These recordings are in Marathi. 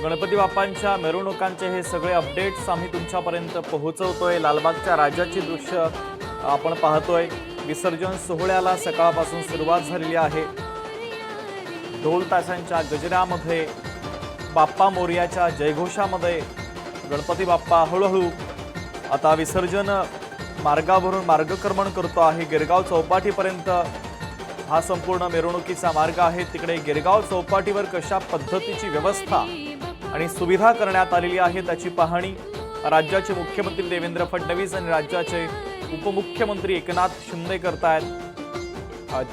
गणपती बाप्पांच्या मिरवणुकांचे हे सगळे अपडेट्स आम्ही तुमच्यापर्यंत पोहोचवतोय। लालबागच्या राजाची दृश्य आपण पाहतोय। विसर्जन सोहळ्याला सकाळपासून सुरुवात झालेली आहे। ढोल ताशांच्या गजरामध्ये, बाप्पा मोरयाच्या जयघोषामध्ये गणपती बाप्पा हळूहळू आता विसर्जन मार्गावरून मार्गक्रमण करतो आहे। गिरगाव चौपाटीपर्यंत हा संपूर्ण मिरवणुकीचा मार्ग आहे। तिकडे गिरगाव चौपाटीवर कशा पद्धतीची व्यवस्था आणि सुविधा करण्यात आलेली आहे त्याची पाहणी राज्याचे मुख्यमंत्री देवेंद्र फडणवीस आणि राज्याचे उपमुख्यमंत्री एकनाथ शिंदे करतायत।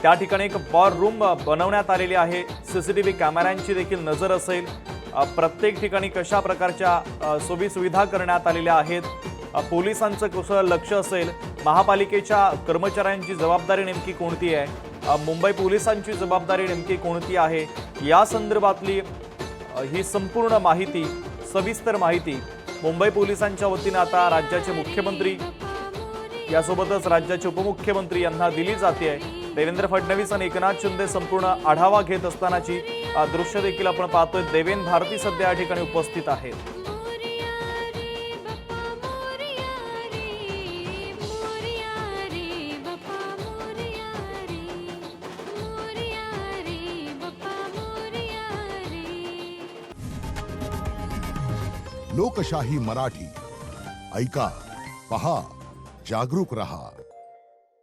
त्या ठिकाणी एक वॉर रूम बनवण्यात आलेली आहे। सीसीटीव्ही कॅमेऱ्यांची देखील नजर असेल। प्रत्येक ठिकाणी कशा प्रकारच्या सोयी सुविधा करण्यात आलेल्या आहेत, पोलिसांचं कसं लक्ष असेल, महापालिकेच्या कर्मचाऱ्यांची जबाबदारी नेमकी कोणती आहे, मुंबई पोलिसांची जबाबदारी नेमकी कोणती आहे, या संदर्भातली ही संपूर्ण माहिती, सविस्तर माहिती मुंबई पोलिसांच्या वतीने आता राज्याचे मुख्यमंत्री यासोबतच राज्याचे उपमुख्यमंत्री यांना दिली जाते आहे। देवेंद्र फडणवीस आणि एकनाथ शिंदे संपूर्ण आढावा घेत असतानाची दृश्य देखील आपण पाहतोय। देवेन भारती सध्या या ठिकाणी उपस्थित आहेत। लोकशाही मराठी ऐका, पहा, जागरूक रहा।